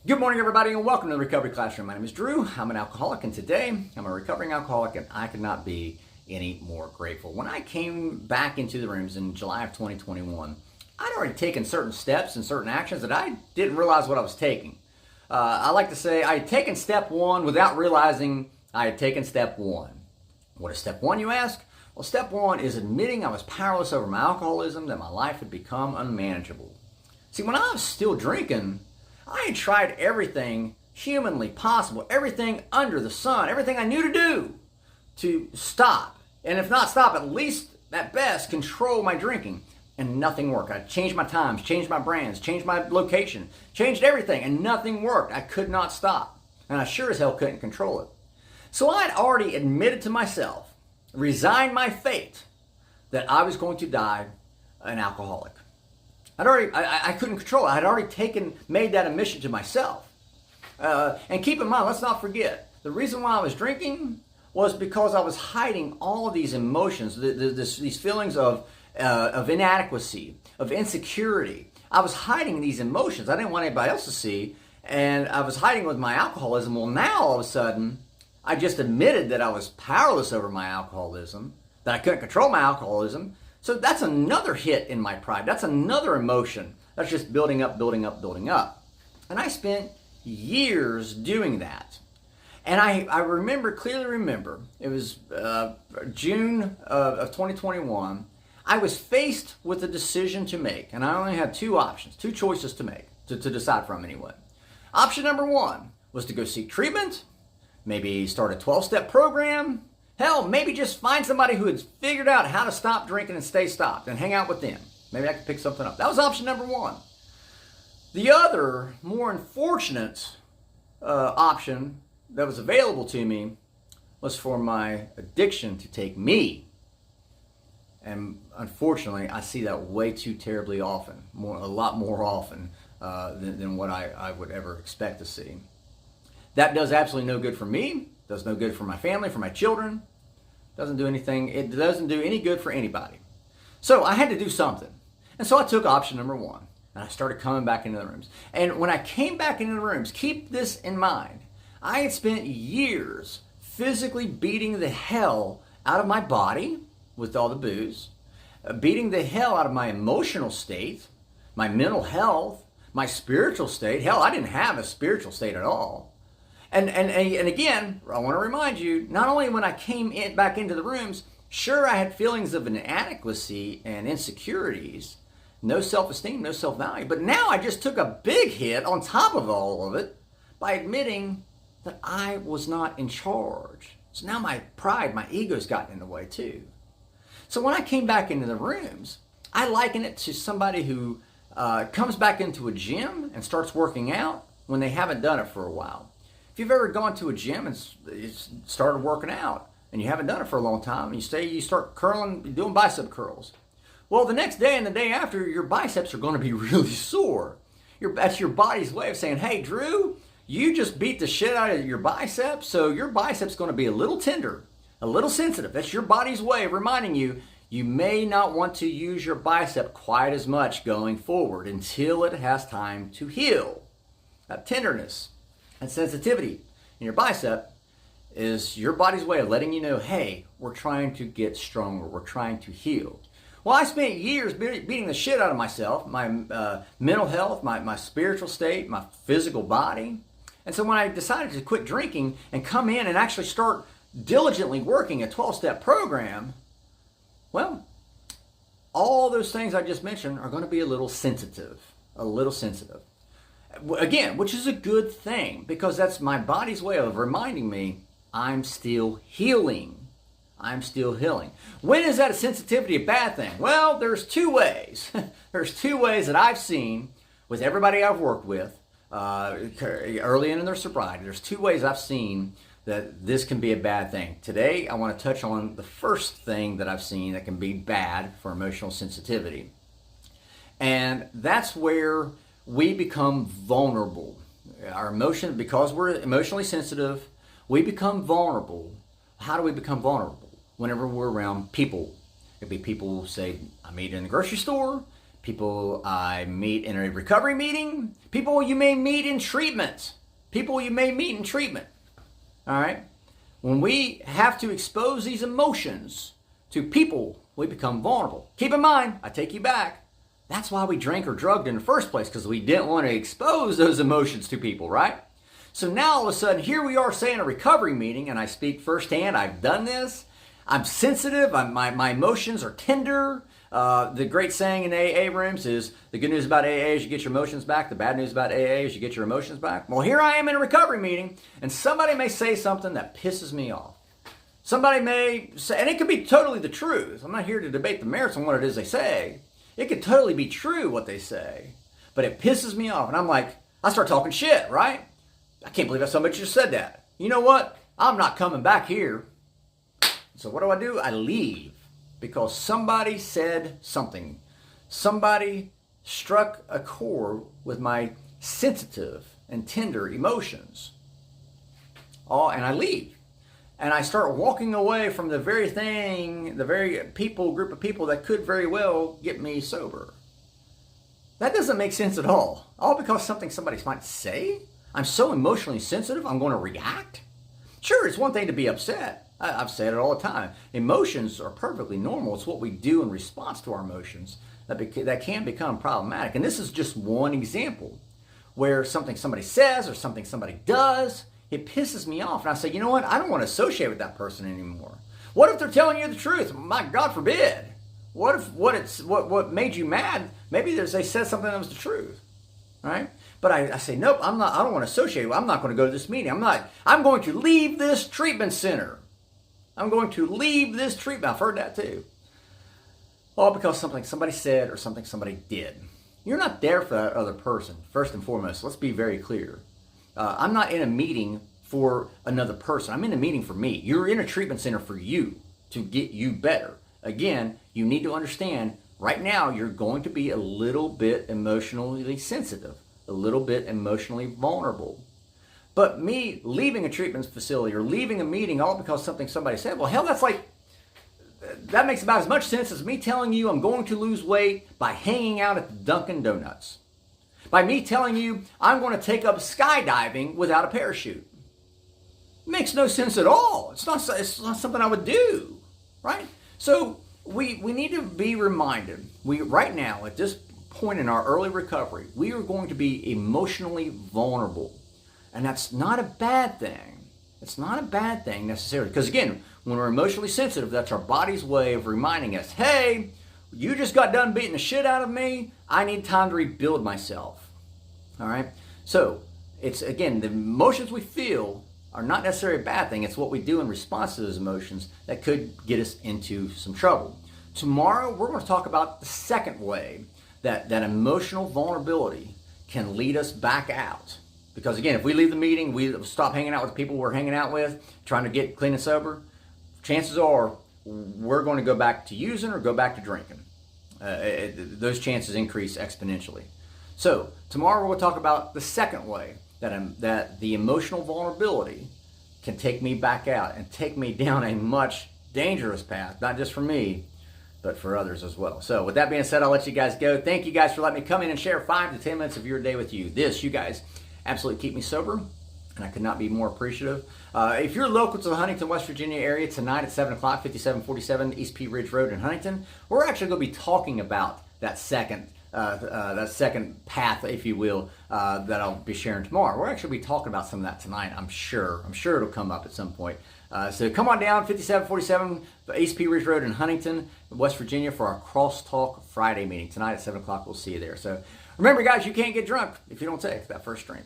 Good morning, everybody, and welcome to the Recovery Classroom. My name is Drew. I'm an alcoholic, and today I'm a recovering alcoholic, and I could not be any more grateful. When I came back into the rooms in July of 2021, I'd already taken certain steps and certain actions that I didn't realize what I was taking. I like to say I had taken step one without realizing I had taken step one. What is step one, you ask? Well, step one is admitting I was powerless over my alcoholism, that my life had become unmanageable. See, when I was still drinking, I had tried everything humanly possible, everything under the sun, everything I knew to do to stop. And if not stop, at least at best control my drinking. And nothing worked. I changed my times, changed my brands, changed my location, changed everything, and nothing worked. I could not stop. And I sure as hell couldn't control it. So I had already admitted to myself, resigned my fate, that I was going to die an alcoholic. I couldn't control it. I had already made that admission to myself. And keep in mind, let's not forget, the reason why I was drinking was because I was hiding all of these emotions, these feelings of inadequacy, of insecurity. I was hiding these emotions. I didn't want anybody else to see, and I was hiding with my alcoholism. Well, now all of a sudden, I just admitted that I was powerless over my alcoholism, that I couldn't control my alcoholism. So that's another hit in my pride. That's another emotion. That's just building up, building up, building up. And I spent years doing that. And I clearly remember, it was June of 2021, I was faced with a decision to make. And I only had two options, two choices to make, to decide from anyway. Option number one was to go seek treatment, maybe start a 12-step program. Hell, maybe just find somebody who had figured out how to stop drinking and stay stopped and hang out with them. Maybe I could pick something up. That was option number one. The other, more unfortunate option that was available to me was for my addiction to take me. And unfortunately, I see that way too terribly often, a lot more often than what I would ever expect to see. That does absolutely no good for me. Does no good for my family, for my children. Doesn't do anything. It doesn't do any good for anybody. So I had to do something. And so I took option number one. And I started coming back into the rooms. And when I came back into the rooms, keep this in mind. I had spent years physically beating the hell out of my body with all the booze. Beating the hell out of my emotional state, my mental health, my spiritual state. Hell, I didn't have a spiritual state at all. And again, I want to remind you, not only when I came back into the rooms, sure, I had feelings of inadequacy and insecurities, no self-esteem, no self-value, but now I just took a big hit on top of all of it by admitting that I was not in charge. So now my pride, my ego's gotten in the way too. So when I came back into the rooms, I liken it to somebody who comes back into a gym and starts working out when they haven't done it for a while. If you've ever gone to a gym and started working out and you haven't done it for a long time, and you start doing bicep curls. Well, the next day and the day after, your biceps are going to be really sore. That's your body's way of saying, hey, Drew, you just beat the shit out of your biceps, so your bicep's going to be a little tender, a little sensitive. That's your body's way of reminding you, you may not want to use your bicep quite as much going forward until it has time to heal. That tenderness and sensitivity in your bicep is your body's way of letting you know, hey, we're trying to get stronger. We're trying to heal. Well, I spent years beating the shit out of myself, my mental health, my spiritual state, my physical body. And so when I decided to quit drinking and come in and actually start diligently working a 12-step program, well, all those things I just mentioned are going to be a little sensitive. Again, which is a good thing, because that's my body's way of reminding me I'm still healing. I'm still healing. When is that a sensitivity a bad thing? Well, there's two ways. There's two ways that I've seen with everybody I've worked with early in their sobriety. There's two ways I've seen that this can be a bad thing. Today, I want to touch on the first thing that I've seen that can be bad for emotional sensitivity. And that's where we become vulnerable. Our emotion, because we're emotionally sensitive, we become vulnerable. How do we become vulnerable? Whenever we're around people. It could be people, say, I meet in the grocery store, people I meet in a recovery meeting, people you may meet in treatment, all right? When we have to expose these emotions to people, we become vulnerable. Keep in mind, I take you back, that's why we drank or drugged in the first place, because we didn't want to expose those emotions to people, right? So now all of a sudden, here we are saying a recovery meeting, and I speak firsthand, I've done this, I'm sensitive, my emotions are tender. The great saying in AA rooms is, the good news about AA is you get your emotions back, the bad news about AA is you get your emotions back. Well, here I am in a recovery meeting, and somebody may say something that pisses me off. Somebody may say, and it could be totally the truth. I'm not here to debate the merits on what it is they say. It could totally be true what they say, but it pisses me off. And I'm like, I start talking shit, right? I can't believe that somebody just said that. You know what? I'm not coming back here. So what do? I leave because somebody said something. Somebody struck a chord with my sensitive and tender emotions. And I leave. And I start walking away from the very thing, the very group of people that could very well get me sober. That doesn't make sense at all. All because somebody might say? I'm so emotionally sensitive, I'm going to react? Sure, it's one thing to be upset. I've said it all the time. Emotions are perfectly normal. It's what we do in response to our emotions that can become problematic. And this is just one example where something somebody says or something somebody does, it pisses me off. And I say, you know what? I don't want to associate with that person anymore. What if they're telling you the truth? My God forbid. What if what made you mad? Maybe they said something that was the truth, right? But I say, nope, I don't want to associate. I'm not going to go to this meeting. I'm going to leave this treatment center. I'm going to leave this treatment. I've heard that too. All because something somebody said or something somebody did. You're not there for that other person, first and foremost. Let's be very clear. I'm not in a meeting for another person. I'm in a meeting for me. You're in a treatment center for you, to get you better. Again, you need to understand, right now, you're going to be a little bit emotionally sensitive, a little bit emotionally vulnerable. But me leaving a treatment facility or leaving a meeting all because somebody said, well, hell, that makes about as much sense as me telling you I'm going to lose weight by hanging out at the Dunkin' Donuts. By me telling you I'm going to take up skydiving without a parachute. It makes no sense at all. It's not something I would do, right? So we need to be reminded, right now at this point in our early recovery, we are going to be emotionally vulnerable. And that's not a bad thing. It's not a bad thing necessarily. Because again, when we're emotionally sensitive, that's our body's way of reminding us, hey, you just got done beating the shit out of me. I need time to rebuild myself. All right? So, it's, again, the emotions we feel are not necessarily a bad thing. It's what we do in response to those emotions that could get us into some trouble. Tomorrow, we're going to talk about the second way that emotional vulnerability can lead us back out. Because again, if we leave the meeting, we stop hanging out with the people we're hanging out with, trying to get clean and sober, chances are we're going to go back to using or go back to drinking. Those chances increase exponentially. So tomorrow we'll talk about the second way that the emotional vulnerability can take me back out and take me down a much dangerous path, not just for me, but for others as well. So with that being said, I'll let you guys go. Thank you guys for letting me come in and share 5 to 10 minutes of your day with you. You guys absolutely keep me sober, and I could not be more appreciative. If you're local to the Huntington, West Virginia area tonight at 7 o'clock, 5747 East Pea Ridge Road in Huntington, we're actually going to be talking about that second path, if you will, that I'll be sharing tomorrow. We're actually be talking about some of that tonight, I'm sure. I'm sure it'll come up at some point. So come on down, 5747 East Pea Ridge Road in Huntington, West Virginia, for our Crosstalk Friday meeting. Tonight at 7 o'clock, we'll see you there. So remember, guys, you can't get drunk if you don't take that first drink.